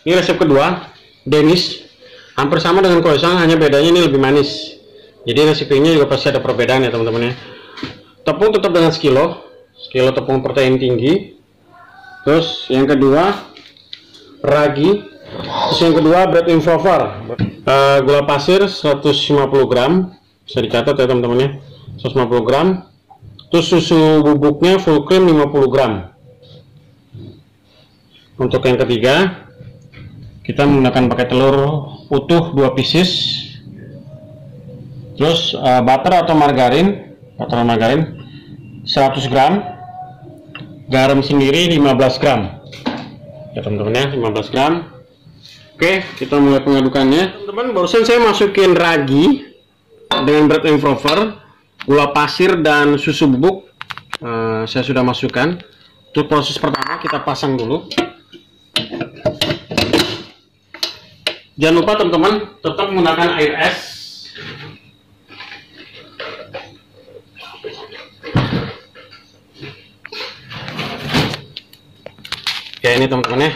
Ini resep kedua, Danish. Hampir sama dengan croissant, hanya bedanya ini lebih manis. Jadi resepnya juga pasti ada perbedaan ya teman-teman ya. Tepung tetap dengan sekilo tepung protein tinggi. Terus yang kedua ragi. Terus yang kedua bread improver, gula pasir 150 gram, bisa dicatat ya teman-teman ya, 150 gram. Terus susu bubuknya full cream 50 gram. Untuk yang ketiga kita menggunakan pakai telur utuh 2 pieces. Terus butter atau margarin 100 gram, garam sendiri 15 gram ya teman-teman ya, 15 gram. Oke, kita mulai pengadukannya teman-teman. Barusan saya masukin ragi dengan bread improver, gula pasir dan susu bubuk. Saya sudah masukkan. Untuk proses pertama kita pasang dulu. Jangan lupa teman-teman tetap menggunakan air es. Ya ini teman-teman ya,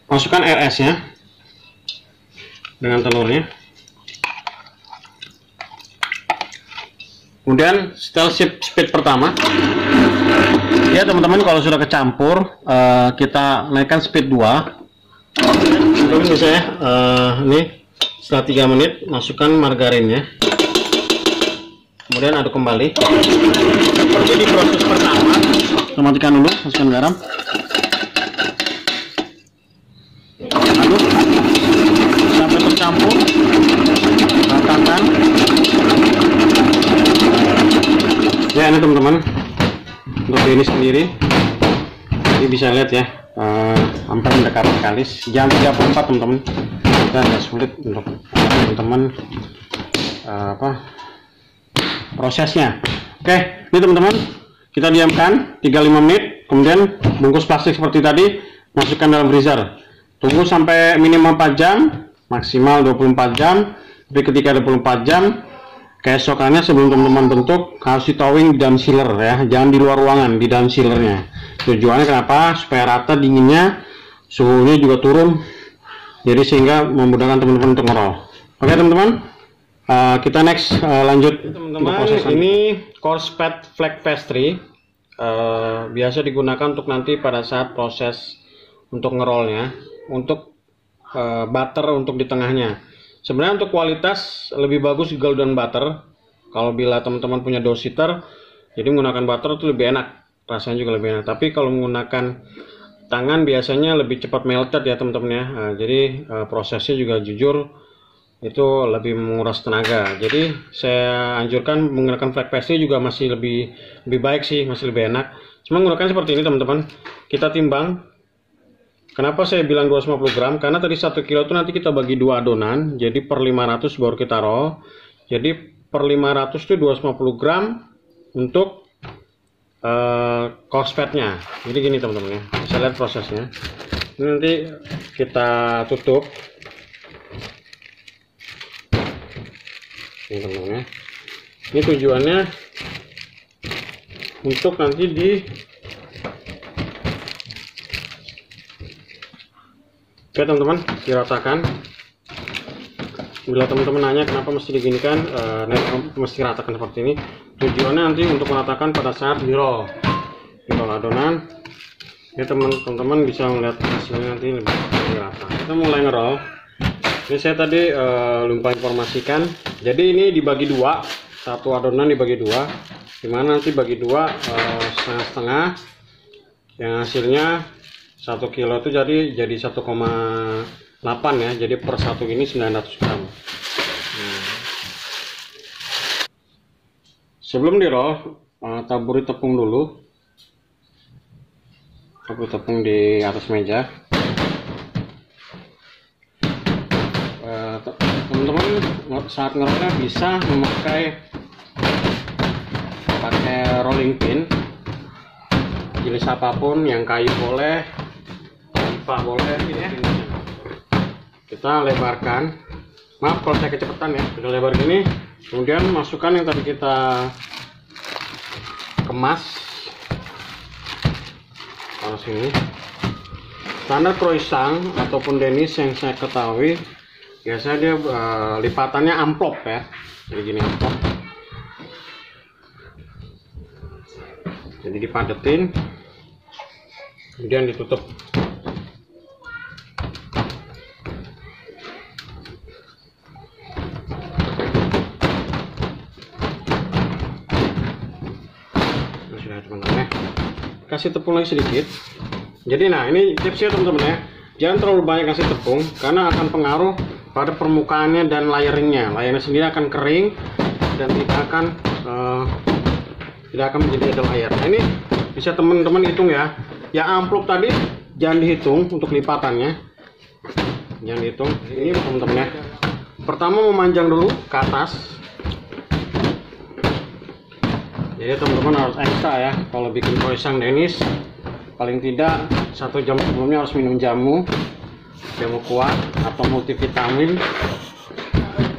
masukkan air esnya dengan telurnya. Kemudian setel speed pertama ya teman-teman, kalau sudah kecampur kita naikkan speed 2. Teman-teman bisa ya, ini setelah 3 menit masukkan margarinnya, kemudian aduk kembali seperti di proses pertama. Kita matikan dulu, masukkan garam, aduk sampai tercampur, ratakan. Ya ini teman-teman, untuk ini sendiri ini bisa lihat ya, hampir mendekati kalis. Jam 34 teman-teman, kita agak sulit untuk teman-teman prosesnya. Oke, ini teman-teman kita diamkan 35 menit, kemudian bungkus plastik seperti tadi, masukkan dalam freezer. Tunggu sampai minimal 4 jam, maksimal 24 jam. Tapi ketika 24 jam, keesokannya sebelum teman-teman bentuk harus di towing di dalam chiller ya, jangan di luar ruangan, di dalam chillernya. Tujuannya kenapa? Supaya rata dinginnya, suhunya juga turun, jadi sehingga memudahkan teman-teman untuk ngerol. Oke teman-teman, kita next lanjut teman-teman. Ini coarse fat flake pastry, biasa digunakan untuk nanti pada saat proses untuk ngerolnya, untuk butter untuk di tengahnya. Sebenarnya untuk kualitas lebih bagus golden butter. Kalau bila teman-teman punya dough sitter, jadi menggunakan butter itu lebih enak, rasanya juga lebih enak. Tapi kalau menggunakan tangan biasanya lebih cepat melted ya teman-teman ya. Jadi prosesnya juga jujur itu lebih menguras tenaga. Jadi saya anjurkan menggunakan flake pastry juga masih lebih baik sih, masih lebih enak. Cuma menggunakan seperti ini teman-teman. Kita timbang. Kenapa saya bilang 250 gram? Karena tadi 1 kilo itu nanti kita bagi 2 adonan, jadi per 500 baru kita roll. Jadi per 500 itu 250 gram untuk coarse fatnya. Jadi gini teman-teman ya, bisa lihat prosesnya. Ini nanti kita tutup. Ini teman-teman ya. Ini tujuannya untuk nanti oke teman-teman, diratakan. Bila teman-teman nanya kenapa mesti diginikan, mesti ratakan seperti ini. Tujuannya nanti untuk meratakan pada saat di roll adonan. Ya teman-teman bisa melihat hasilnya nanti lebih rata. Kita mulai ngerol. Ini saya tadi lupa informasikan. Jadi ini dibagi 2, satu adonan dibagi 2, dimana nanti bagi 2 setengah-setengah. Yang hasilnya 1 kilo itu jadi 1,8 ya, jadi per 1 ini 900 gram. Sebelum di roll, taburi tepung dulu, taburi tepung di atas meja. Teman-teman saat ngerolnya bisa memakai rolling pin, jenis apapun, yang kayu boleh, pipa boleh, ya. Kita lebarkan, maaf kalau saya kecepatan ya, kita lebar gini, kemudian masukkan yang tadi kita kemas taruh sini, standar croissant ataupun Denis yang saya ketahui biasanya dia lipatannya amplop ya, jadi gini amplop, jadi dipadetin kemudian ditutup. Sudah teman-teman ya, kasih tepung lagi sedikit. Jadi nah ini tipsnya teman-teman ya, jangan terlalu banyak kasih tepung karena akan pengaruh pada permukaannya dan layering-nya. Layernya sendiri akan kering dan tidak akan menjadi ada layar. Nah ini bisa teman-teman hitung ya, yang amplop tadi jangan dihitung untuk lipatannya, jangan dihitung. Ini teman-teman ya, pertama memanjang dulu ke atas. Jadi teman-teman harus ekstra ya kalau bikin croissant Denis, paling tidak 1 jam sebelumnya harus minum jamu kuat atau multivitamin,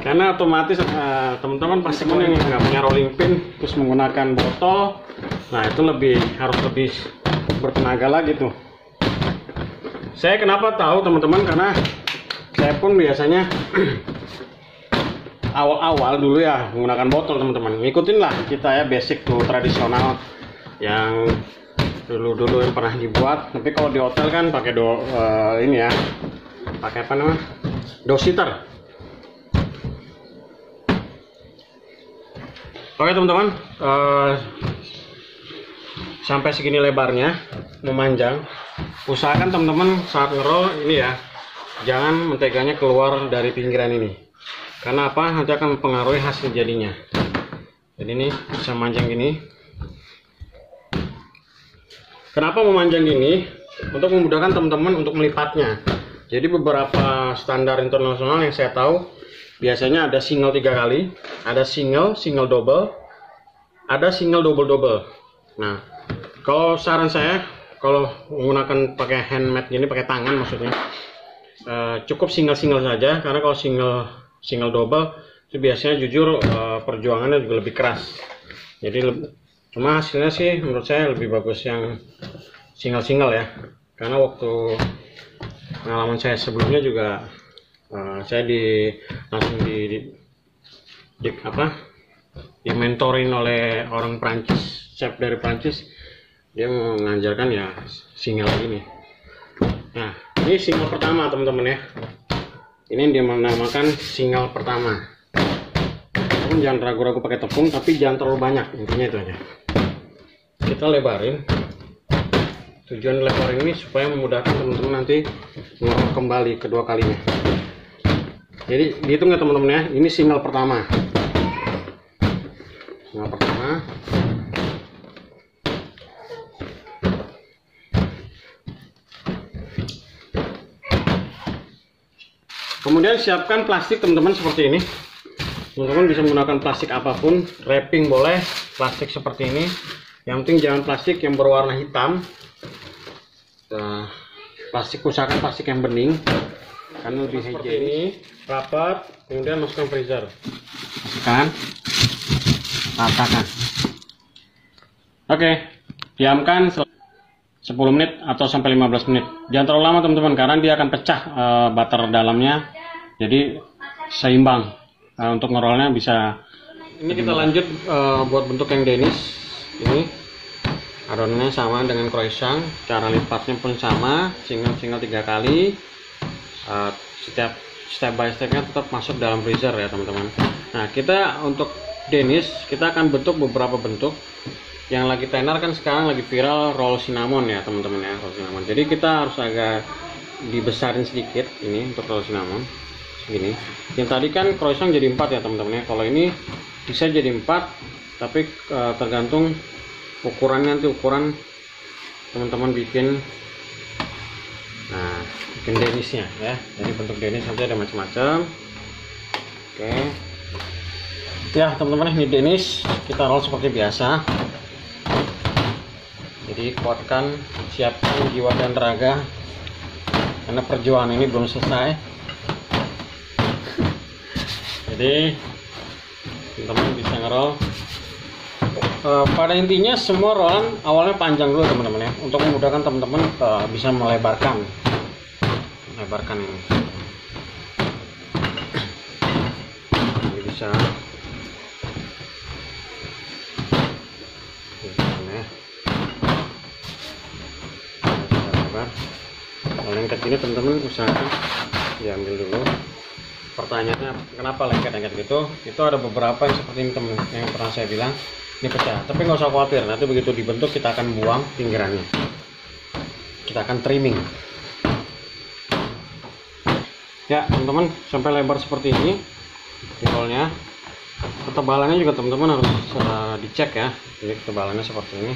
karena otomatis teman-teman pasti yang nggak punya rolling pin terus menggunakan botol, nah itu harus lebih bertenaga lagi tuh. Saya kenapa tahu teman-teman, karena saya pun biasanya awal-awal dulu ya menggunakan botol teman-teman. Ngikutin lah kita ya, basic tuh tradisional yang dulu yang pernah dibuat. Tapi kalau di hotel kan pakai ini ya, pakai apa namanya, dositer. Oke teman-teman, sampai segini lebarnya, memanjang. Usahakan teman-teman saat ngerol ini ya, jangan menteganya keluar dari pinggiran ini, karena apa, nanti akan mempengaruhi hasil jadinya. Jadi ini bisa manjang gini. Kenapa memanjang gini? Untuk memudahkan teman-teman untuk melipatnya. Jadi beberapa standar internasional yang saya tahu biasanya ada single 3 kali, ada single double, ada single double. Nah, kalau saran saya kalau menggunakan pakai handmade gini, pakai tangan maksudnya, cukup single saja, karena kalau single double itu biasanya jujur perjuangannya juga lebih keras. Jadi cuma hasilnya sih menurut saya lebih bagus yang single ya, karena waktu pengalaman saya sebelumnya juga saya langsung mentorin oleh orang Prancis, chef dari Prancis. Dia mengajarkan ya single ini. Nah ini single pertama teman-teman ya, ini dia menamakan single pertama. Jangan ragu-ragu pakai tepung, tapi jangan terlalu banyak, intinya itu aja. Kita lebarin. Tujuan lebarin ini supaya memudahkan teman-teman nanti ngorok kembali kedua kalinya. Jadi dihitung ya teman-teman ya, ini single pertama. Single pertama. Kemudian siapkan plastik teman-teman seperti ini. Teman-teman bisa menggunakan plastik apapun, wrapping boleh, plastik seperti ini. Yang penting jangan plastik yang berwarna hitam. Usahakan plastik yang bening, karena lebih seperti ini, rapat, kemudian masukkan freezer. Masukkan, ratakan. Oke, diamkan 10 menit atau sampai 15 menit. Jangan terlalu lama teman-teman, karena dia akan pecah butter dalamnya. Jadi seimbang. Untuk ngerolnya bisa. Ini kita lanjut buat bentuk yang Denis. Ini adonannya sama dengan croissant, cara lipatnya pun sama, single 3 kali. Setiap step by stepnya tetap masuk dalam freezer ya teman-teman. Nah kita untuk Denis kita akan bentuk beberapa bentuk. Yang lagi tenar kan sekarang lagi viral roll cinnamon ya teman-teman ya, roll cinnamon. Jadi kita harus agak dibesarin sedikit ini untuk roll cinnamon. Gini. Yang tadi kan croissant jadi 4 ya teman-teman ya. Kalau ini bisa jadi 4, tapi tergantung ukurannya, nanti ukuran teman-teman bikin. Nah, bikin Denisnya ya. Jadi bentuk Denis nanti ada macam-macam. Oke. Ya teman-teman, ini Denis kita roll seperti biasa. Jadi kuatkan, siapkan jiwa dan raga, karena perjuangan ini belum selesai. Jadi teman-teman bisa ngerol. Pada intinya semua rollan awalnya panjang dulu teman-teman ya, untuk memudahkan teman-teman bisa melebarkan. lebarkan ini. Ini bisa lebar. Kalau lengket ini teman-teman usahakan diambil dulu. Pertanyaannya kenapa lengket-lengket gitu? Itu ada beberapa yang seperti ini teman, yang pernah saya bilang ini pecah. Tapi nggak usah khawatir, nanti begitu dibentuk kita akan buang pinggirannya. Kita akan trimming. Ya teman-teman, sampai lebar seperti ini pinholnya. Ketebalannya juga teman-teman harus dicek ya. Jadi ketebalannya seperti ini.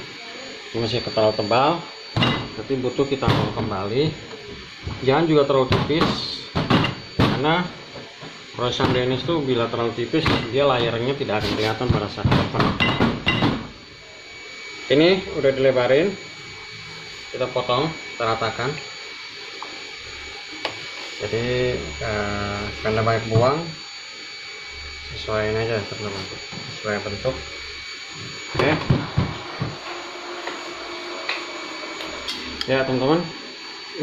Ini masih terlalu tebal. Nanti butuh kita mau kembali. Jangan juga terlalu tipis, karena proses DNS itu bila terlalu tipis dia layarnya tidak akan kelihatan pada saat open. Ini udah dilebarin, kita potong, kita ratakan. Jadi karena banyak buang, sesuaiin aja teman-teman, sesuai bentuk. Oke. Ya teman-teman,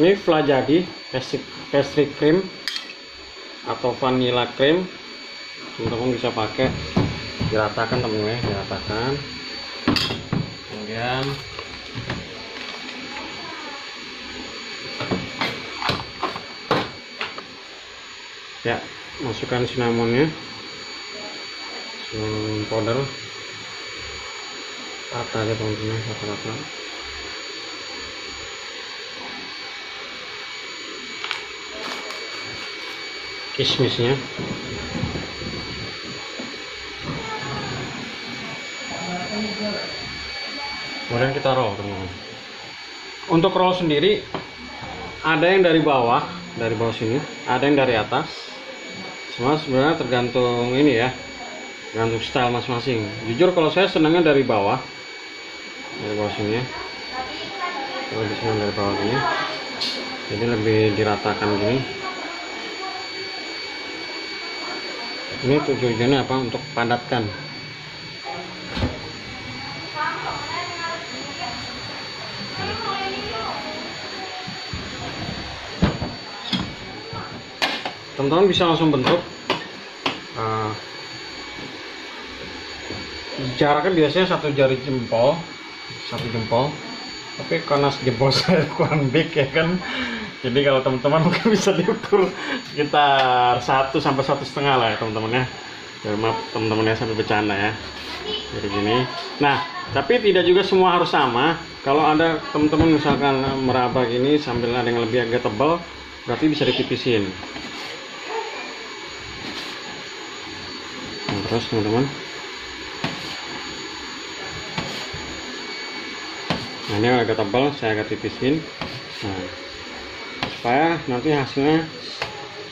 ini fla jadi pastry cream atau vanilla cream, teman-teman bisa pakai, diratakan teman-teman ya, diratakan. Kemudian ya masukkan cinnamonnya, cinnamon powder, rata aja teman-teman, rata-rata. Kismisnya, kemudian kita roll teman-teman. Untuk roll sendiri ada yang dari bawah sini, ada yang dari atas. Semua sebenarnya tergantung ini ya, tergantung style masing-masing. Jujur kalau saya senangnya dari bawah sini ya. Kalau senang dari bawah gini, jadi lebih diratakan gini. Ini tujuannya apa? Untuk padatkan. Teman-teman bisa langsung bentuk. Jaraknya biasanya satu jempol. Tapi karena jempol saya kurang big ya kan, jadi kalau teman-teman mungkin bisa diukur sekitar 1 sampai 1,5 lah ya teman-teman ya. Maaf teman-teman ya, sampai bercanda ya. Jadi gini. Nah, tapi tidak juga semua harus sama. Kalau ada teman-teman misalkan meraba gini sambil ada yang lebih agak tebal, berarti bisa ditipisin. Nah, terus teman-teman. Nah, ini agak tebal, saya agak tipisin. Nah, supaya nanti hasilnya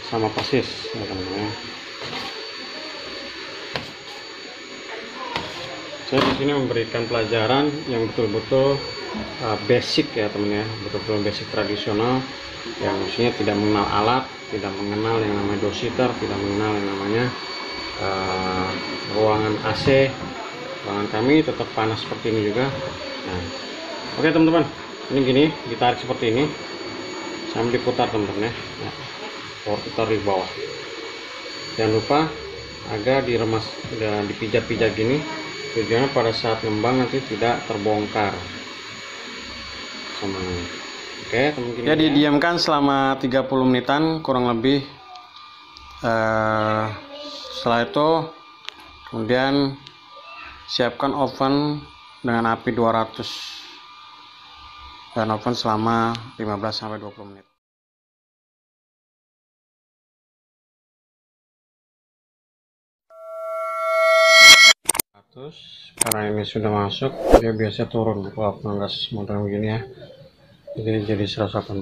sama persis ya teman-teman. Saya di sini memberikan pelajaran yang betul-betul basic ya teman ya, betul-betul basic tradisional, yang maksudnya tidak mengenal alat, tidak mengenal yang namanya dosimeter, tidak mengenal yang namanya ruangan AC. Ruangan kami tetap panas seperti ini juga. Nah, oke teman-teman, ini gini, ditarik seperti ini sambil diputar teman-teman ya. Nah, putar di bawah. Jangan lupa agak diremas dan dipijat-pijat gini, tujuannya pada saat ngembang nanti tidak terbongkar sama. Oke teman-teman, ya didiamkan selama 30 menitan kurang lebih. Setelah itu kemudian siapkan oven dengan api 200 dan oven selama 15 sampai 20 menit. Terus karena ini sudah masuk, dia biasa turun kalau panggas model begini ya. Jadi 180.